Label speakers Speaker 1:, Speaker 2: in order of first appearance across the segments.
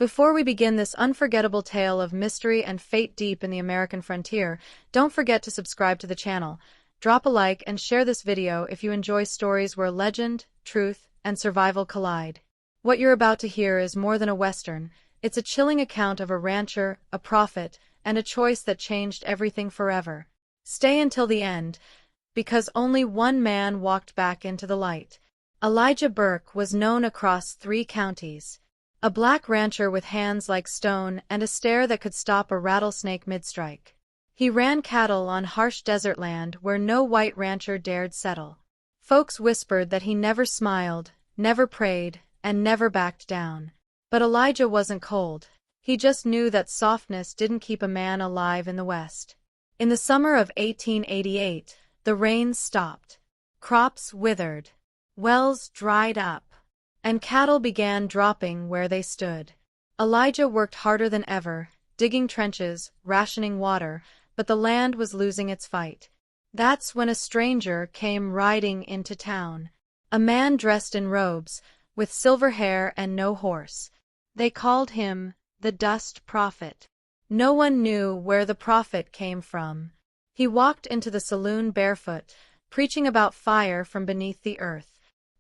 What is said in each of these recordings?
Speaker 1: Before we begin this unforgettable tale of mystery and fate deep in the American frontier, don't forget to subscribe to the channel, drop a like, and share this video if you enjoy stories where legend, truth, and survival collide. What you're about to hear is more than a Western. It's a chilling account of a rancher, a prophet, and a choice that changed everything forever. Stay until the end, because only one man walked back into the light. Elijah Burke was known across 3 counties. A black rancher with hands like stone and a stare that could stop a rattlesnake mid-strike. He ran cattle on harsh desert land where no white rancher dared settle. Folks whispered that he never smiled, never prayed, and never backed down. But Elijah wasn't cold. He just knew that softness didn't keep a man alive in the West. In the summer of 1888, the rains stopped. Crops withered. Wells dried up. And cattle began dropping where they stood. Elijah worked harder than ever, digging trenches, rationing water, but the land was losing its fight. That's when a stranger came riding into town. A man dressed in robes, with silver hair and no horse. They called him the Dust Prophet. No one knew where the prophet came from. He walked into the saloon barefoot, preaching about fire from beneath the earth,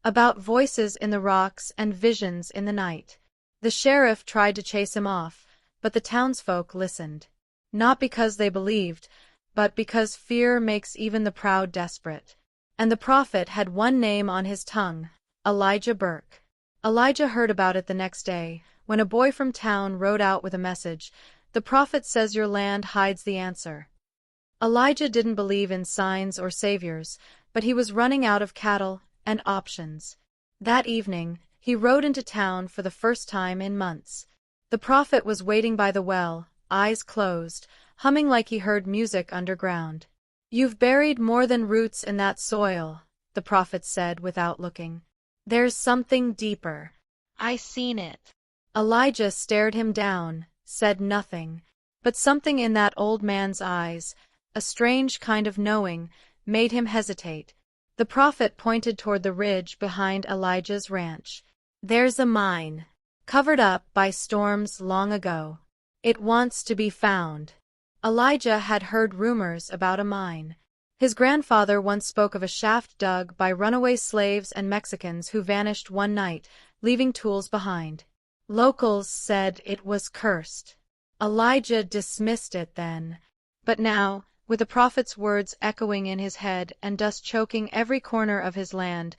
Speaker 1: about voices in the rocks and visions in the night. The sheriff tried to chase him off, but the townsfolk listened. Not because they believed, but because fear makes even the proud desperate. And the prophet had one name on his tongue, Elijah Burke. Elijah heard about it the next day, when a boy from town rode out with a message. The prophet says your land hides the answer. Elijah didn't believe in signs or saviors, but he was running out of cattle and options. That evening, he rode into town for the first time in months. The prophet was waiting by the well, eyes closed, humming like he heard music underground. You've buried more than roots in that soil, the prophet said without looking. There's something deeper. I seen it. Elijah stared him down, said nothing, but something in that old man's eyes, a strange kind of knowing, made him hesitate. The prophet pointed toward the ridge behind Elijah's ranch. There's a mine, covered up by storms long ago. It wants to be found. Elijah had heard rumors about a mine. His grandfather once spoke of a shaft dug by runaway slaves and Mexicans who vanished one night, leaving tools behind. Locals said it was cursed. Elijah dismissed it then. But now, with the prophet's words echoing in his head and dust choking every corner of his land,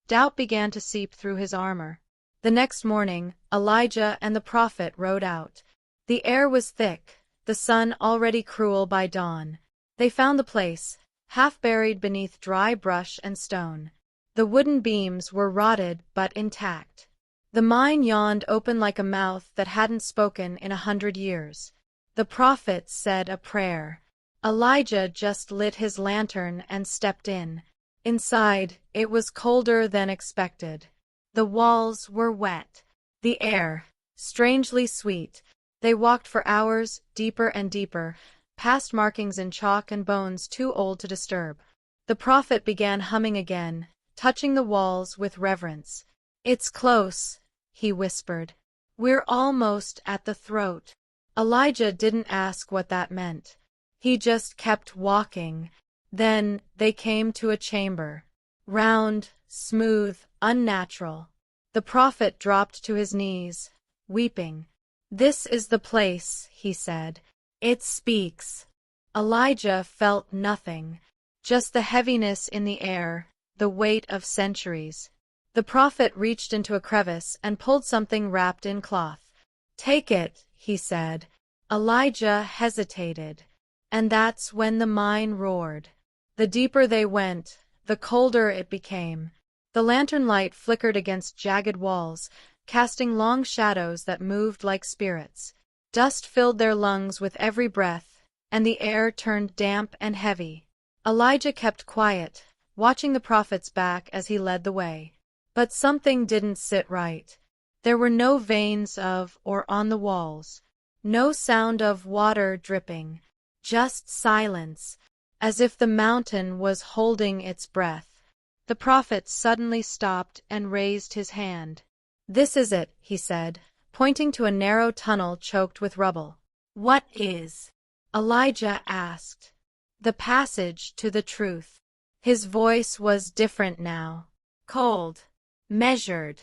Speaker 1: doubt began to seep through his armor. The next morning, Elijah and the prophet rode out. The air was thick, the sun already cruel by dawn. They found the place, half buried beneath dry brush and stone. The wooden beams were rotted but intact. The mine yawned open like a mouth that hadn't spoken in 100 years. The prophet said a prayer. Elijah just lit his lantern and stepped in. Inside, it was colder than expected. The walls were wet. The air, strangely sweet. They walked for hours, deeper and deeper, past markings in chalk and bones too old to disturb. The prophet began humming again, touching the walls with reverence. It's close, he whispered. We're almost at the throat. Elijah didn't ask what that meant. He just kept walking. Then they came to a chamber. Round, smooth, unnatural. The prophet dropped to his knees, weeping. This is the place, he said. It speaks. Elijah felt nothing, just the heaviness in the air, the weight of centuries. The prophet reached into a crevice and pulled something wrapped in cloth. Take it, he said. Elijah hesitated. And that's when the mine roared. The deeper they went, the colder it became. The lantern light flickered against jagged walls, casting long shadows that moved like spirits. Dust filled their lungs with every breath, and the air turned damp and heavy. Elijah kept quiet, watching the prophet's back as he led the way. But something didn't sit right. There were no veins of or on the walls. No sound of water dripping. Just silence, as if the mountain was holding its breath. The prophet suddenly stopped and raised his hand. This is it, he said, pointing to a narrow tunnel choked with rubble. "What is?" Elijah asked. "The passage to the truth." His voice was different now. Cold. Measured.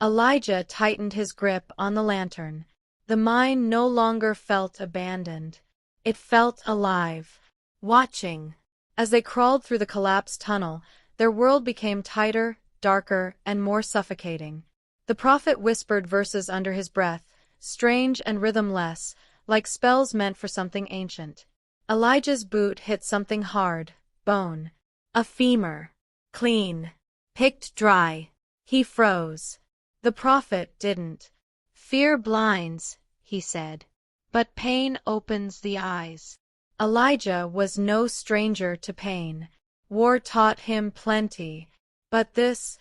Speaker 1: Elijah tightened his grip on the lantern. The mine no longer felt abandoned. It felt alive, watching. As they crawled through the collapsed tunnel, their world became tighter, darker, and more suffocating. The prophet whispered verses under his breath, strange and rhythmless, like spells meant for something ancient. Elijah's boot hit something hard, bone. A femur. Clean. Picked dry. He froze. The prophet didn't. "Fear blinds," he said. "But pain opens the eyes." Elijah was no stranger to pain. War taught him plenty. But this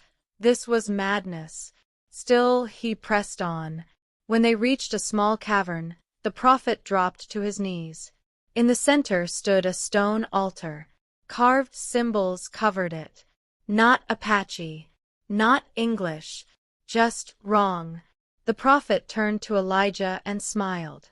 Speaker 1: was madness. Still he pressed on. When they reached a small cavern, the prophet dropped to his knees. In the center stood a stone altar. Carved symbols covered it. Not Apache. Not English. Just wrong. The prophet turned to Elijah and smiled.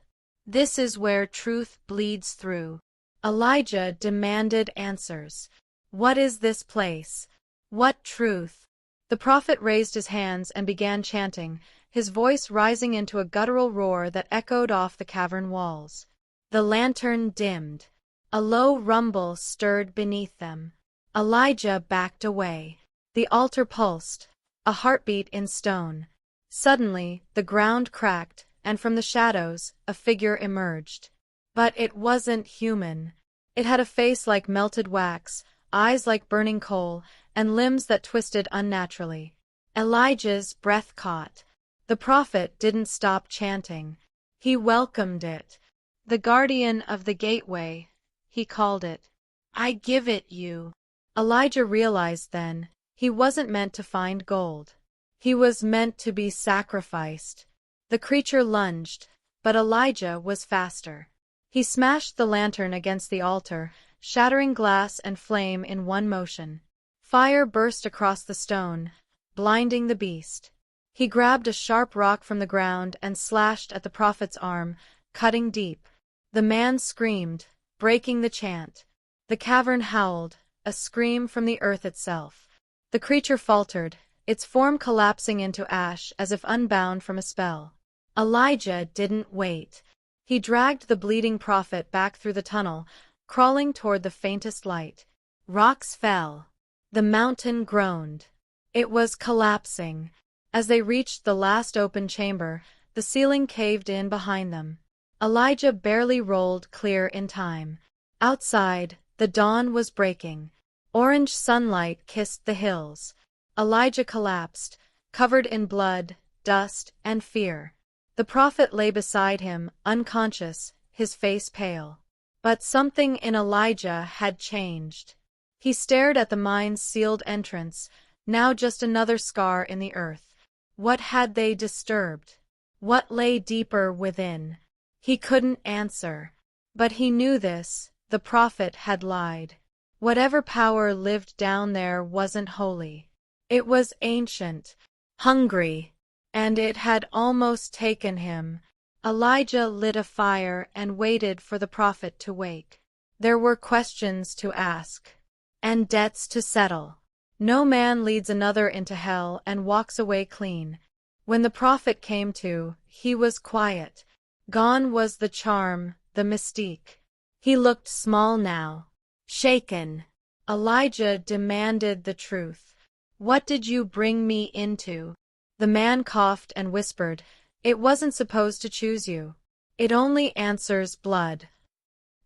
Speaker 1: "This is where truth bleeds through." Elijah demanded answers. "What is this place? What truth?" The prophet raised his hands and began chanting, his voice rising into a guttural roar that echoed off the cavern walls. The lantern dimmed. A low rumble stirred beneath them. Elijah backed away. The altar pulsed, a heartbeat in stone. Suddenly, the ground cracked, and from the shadows, a figure emerged. But it wasn't human. It had a face like melted wax, eyes like burning coal, and limbs that twisted unnaturally. Elijah's breath caught. The prophet didn't stop chanting. He welcomed it. "The guardian of the gateway," he called it. "I give it you." Elijah realized then, he wasn't meant to find gold. He was meant to be sacrificed. The creature lunged, but Elijah was faster. He smashed the lantern against the altar, shattering glass and flame in one motion. Fire burst across the stone, blinding the beast. He grabbed a sharp rock from the ground and slashed at the prophet's arm, cutting deep. The man screamed, breaking the chant. The cavern howled, a scream from the earth itself. The creature faltered, its form collapsing into ash as if unbound from a spell. Elijah didn't wait. He dragged the bleeding prophet back through the tunnel, crawling toward the faintest light. Rocks fell. The mountain groaned. It was collapsing. As they reached the last open chamber, the ceiling caved in behind them. Elijah barely rolled clear in time. Outside, the dawn was breaking. Orange sunlight kissed the hills. Elijah collapsed, covered in blood, dust, and fear. The prophet lay beside him, unconscious, his face pale. But something in Elijah had changed. He stared at the mine's sealed entrance, now just another scar in the earth. What had they disturbed? What lay deeper within? He couldn't answer. But he knew this, the prophet had lied. Whatever power lived down there wasn't holy. It was ancient, hungry, and it had almost taken him. Elijah lit a fire and waited for the prophet to wake. There were questions to ask, and debts to settle. No man leads another into hell and walks away clean. When the prophet came to, he was quiet. Gone was the charm, the mystique. He looked small now, shaken. Elijah demanded the truth. "What did you bring me into?" The man coughed and whispered, "It wasn't supposed to choose you. It only answers blood."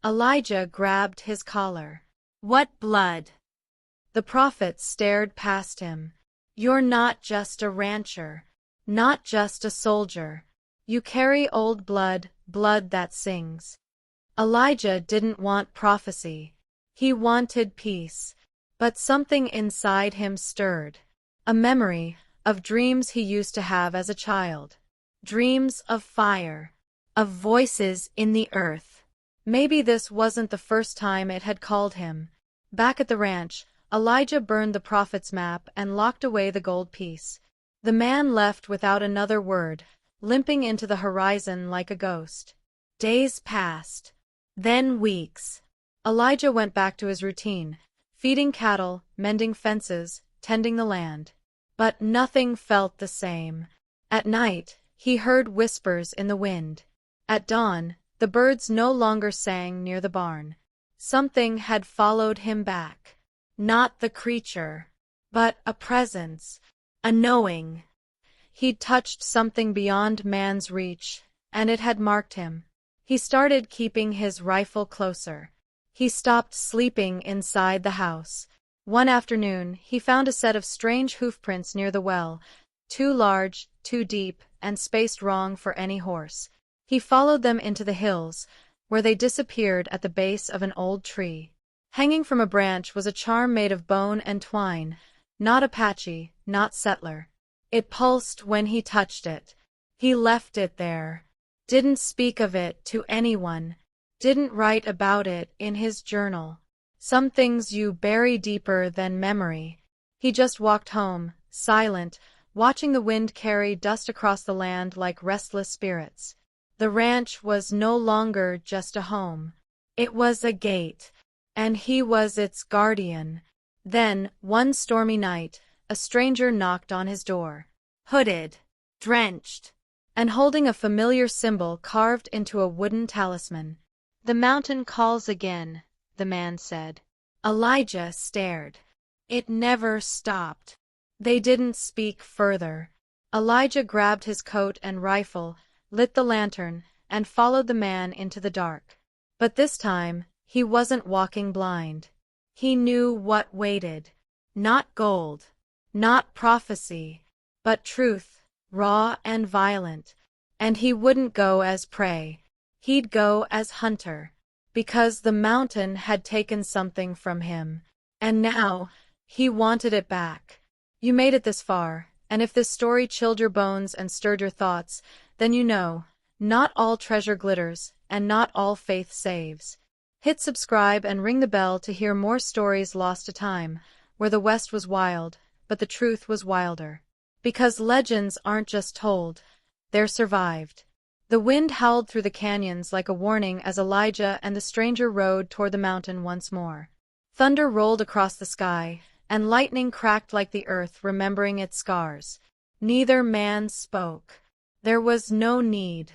Speaker 1: Elijah grabbed his collar. "What blood?" The prophet stared past him. "You're not just a rancher, not just a soldier. You carry old blood, blood that sings." Elijah didn't want prophecy. He wanted peace. But something inside him stirred. A memory of dreams he used to have as a child. Dreams of fire. Of voices in the earth. Maybe this wasn't the first time it had called him. Back at the ranch, Elijah burned the prophet's map and locked away the gold piece. The man left without another word, limping into the horizon like a ghost. Days passed. Then weeks. Elijah went back to his routine, feeding cattle, mending fences, tending the land. But nothing felt the same. At night, he heard whispers in the wind. At dawn, the birds no longer sang near the barn. Something had followed him back. Not the creature, but a presence, a knowing. He'd touched something beyond man's reach, and it had marked him. He started keeping his rifle closer. He stopped sleeping inside the house. One afternoon, he found a set of strange hoofprints near the well, too large, too deep, and spaced wrong for any horse. He followed them into the hills, where they disappeared at the base of an old tree. Hanging from a branch was a charm made of bone and twine, not Apache, not settler. It pulsed when he touched it. He left it there. Didn't speak of it to anyone. Didn't write about it in his journal. Some things you bury deeper than memory. He just walked home, silent, watching the wind carry dust across the land like restless spirits. The ranch was no longer just a home. It was a gate, and he was its guardian. Then, one stormy night, a stranger knocked on his door. Hooded, drenched, and holding a familiar symbol carved into a wooden talisman. "The mountain calls again," the man said. Elijah stared. It never stopped. They didn't speak further. Elijah grabbed his coat and rifle, lit the lantern, and followed the man into the dark. But this time, he wasn't walking blind. He knew what waited. Not gold, not prophecy, but truth, raw and violent. And he wouldn't go as prey. He'd go as hunter. Because the mountain had taken something from him. And now, he wanted it back. You made it this far, and if this story chilled your bones and stirred your thoughts, then you know, not all treasure glitters, and not all faith saves. Hit subscribe and ring the bell to hear more stories lost to time, where the West was wild, but the truth was wilder. Because legends aren't just told, they're survived. The wind howled through the canyons like a warning as Elijah and the stranger rode toward the mountain once more. Thunder rolled across the sky, and lightning cracked like the earth remembering its scars. Neither man spoke. There was no need.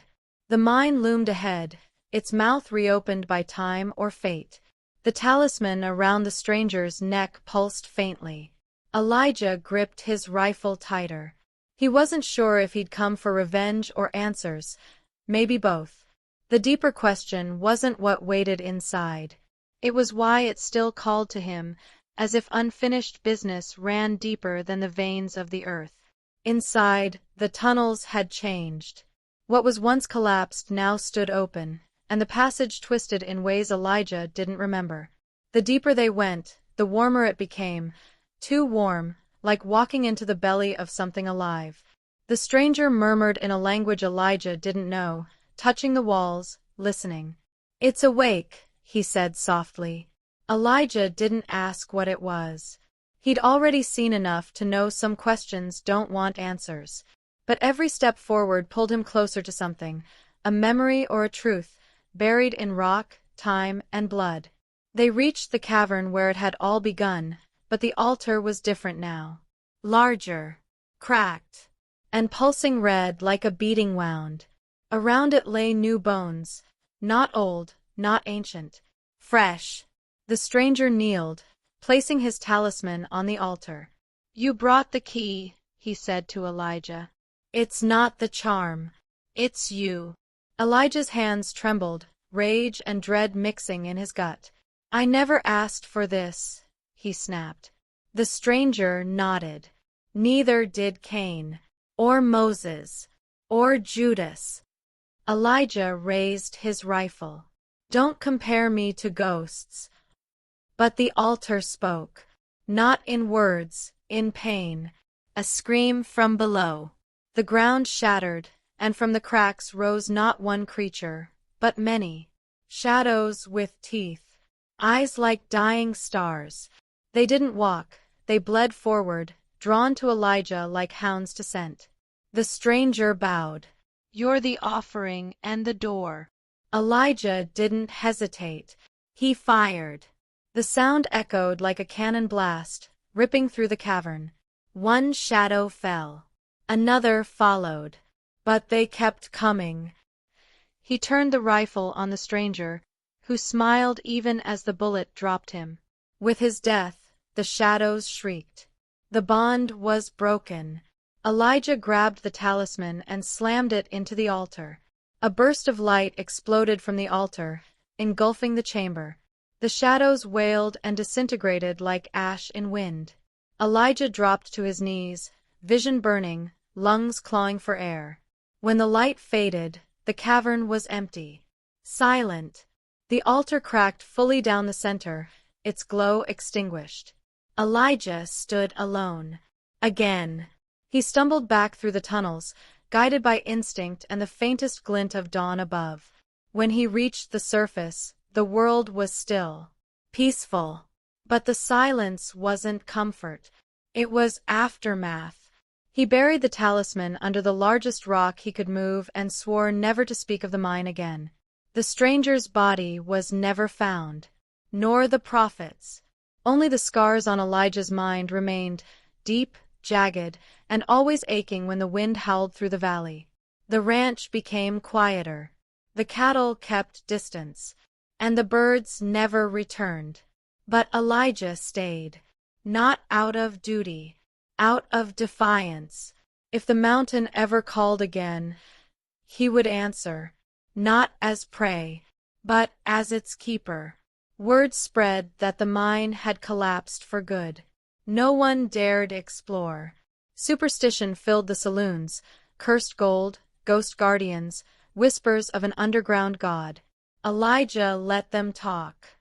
Speaker 1: The mine loomed ahead, its mouth reopened by time or fate. The talisman around the stranger's neck pulsed faintly. Elijah gripped his rifle tighter. He wasn't sure if he'd come for revenge or answers. Maybe both. The deeper question wasn't what waited inside. It was why it still called to him, as if unfinished business ran deeper than the veins of the earth. Inside, the tunnels had changed. What was once collapsed now stood open, and the passage twisted in ways Elijah didn't remember. The deeper they went, the warmer it became. Too warm, like walking into the belly of something alive. The stranger murmured in a language Elijah didn't know, touching the walls, listening. "It's awake," he said softly. Elijah didn't ask what it was. He'd already seen enough to know some questions don't want answers. But every step forward pulled him closer to something, a memory or a truth, buried in rock, time, and blood. They reached the cavern where it had all begun, but the altar was different now. Larger, cracked, and pulsing red like a beating wound. Around it lay new bones, not old, not ancient, fresh. The stranger kneeled, placing his talisman on the altar. "You brought the key," he said to Elijah. "It's not the charm. It's you." Elijah's hands trembled, rage and dread mixing in his gut. "I never asked for this," he snapped. The stranger nodded. "Neither did Cain, or Moses, or Judas." Elijah raised his rifle. "Don't compare me to ghosts." But the altar spoke. Not in words, in pain. A scream from below. The ground shattered, and from the cracks rose not one creature, but many. Shadows with teeth. Eyes like dying stars. They didn't walk, they bled forward, drawn to Elijah like hounds to scent. The stranger bowed.
Speaker 2: You're the offering and the door."
Speaker 1: Elijah didn't hesitate. He fired. The sound echoed like a cannon blast, ripping through the cavern. One shadow fell. Another followed. But they kept coming. He turned the rifle on the stranger, who smiled even as the bullet dropped him. With his death, the shadows shrieked. The bond was broken. Elijah grabbed the talisman and slammed it into the altar. A burst of light exploded from the altar, engulfing the chamber. The shadows wailed and disintegrated like ash in wind. Elijah dropped to his knees, vision burning, lungs clawing for air. When the light faded, the cavern was empty. Silent. The altar cracked fully down the center, its glow extinguished. Elijah stood alone. Again. He stumbled back through the tunnels, guided by instinct and the faintest glint of dawn above. When he reached the surface, the world was still, peaceful. But the silence wasn't comfort. It was aftermath. He buried the talisman under the largest rock he could move and swore never to speak of the mine again. The stranger's body was never found, nor the prophet's. Only the scars on Elijah's mind remained, deep, jagged, and always aching when the wind howled through the valley. The ranch became quieter. The cattle kept distance, and the birds never returned. But Elijah stayed, not out of duty, out of defiance. If the mountain ever called again, he would answer, not as prey, but as its keeper. Word spread that the mine had collapsed for good. No one dared explore. Superstition filled the saloons, cursed gold, ghost guardians, whispers of an underground god. Elijah let them talk.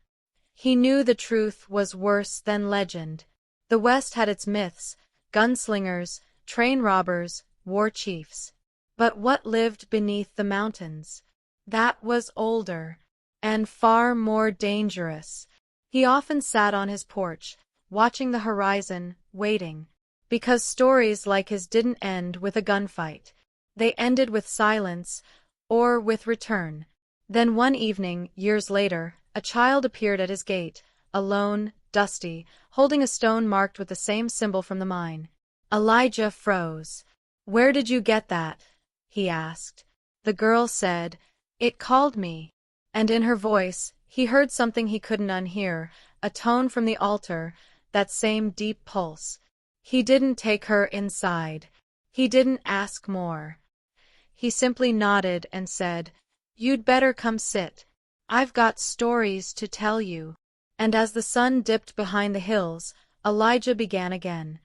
Speaker 1: He knew the truth was worse than legend. The West had its myths, gunslingers, train robbers, war chiefs. But what lived beneath the mountains? That was older, and far more dangerous. He often sat on his porch, watching the horizon, waiting. Because stories like his didn't end with a gunfight. They ended with silence, or with return. Then one evening, years later, a child appeared at his gate, alone, dusty, holding a stone marked with the same symbol from the mine. Elijah froze. "Where did you get that?" he asked. The girl said, "It called me." And in her voice, he heard something he couldn't unhear, a tone from the altar, that same deep pulse. He didn't take her inside. He didn't ask more. He simply nodded and said, "You'd better come sit. I've got stories to tell you." And as the sun dipped behind the hills, Elijah began again.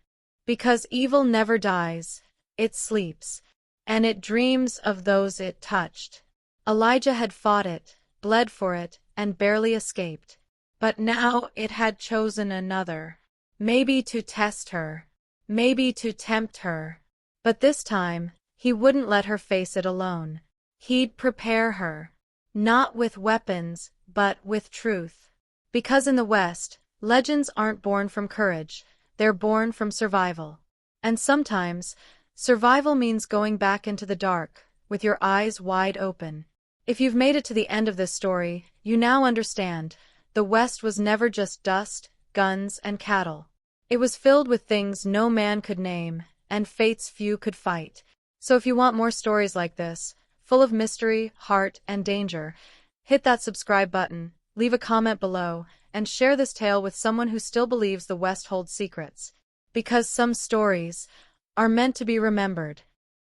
Speaker 1: Because evil never dies, it sleeps, and it dreams of those it touched. Elijah had fought it, bled for it, and barely escaped. But now it had chosen another. Maybe to test her. Maybe to tempt her. But this time, he wouldn't let her face it alone. He'd prepare her. Not with weapons, but with truth. Because in the West, legends aren't born from courage, they're born from survival. And sometimes, survival means going back into the dark, with your eyes wide open. If you've made it to the end of this story, you now understand, the West was never just dust, guns, and cattle. It was filled with things no man could name, and fates few could fight. So if you want more stories like this, full of mystery, heart, and danger, hit that subscribe button, leave a comment below, and share this tale with someone who still believes the West holds secrets. Because some stories are meant to be remembered.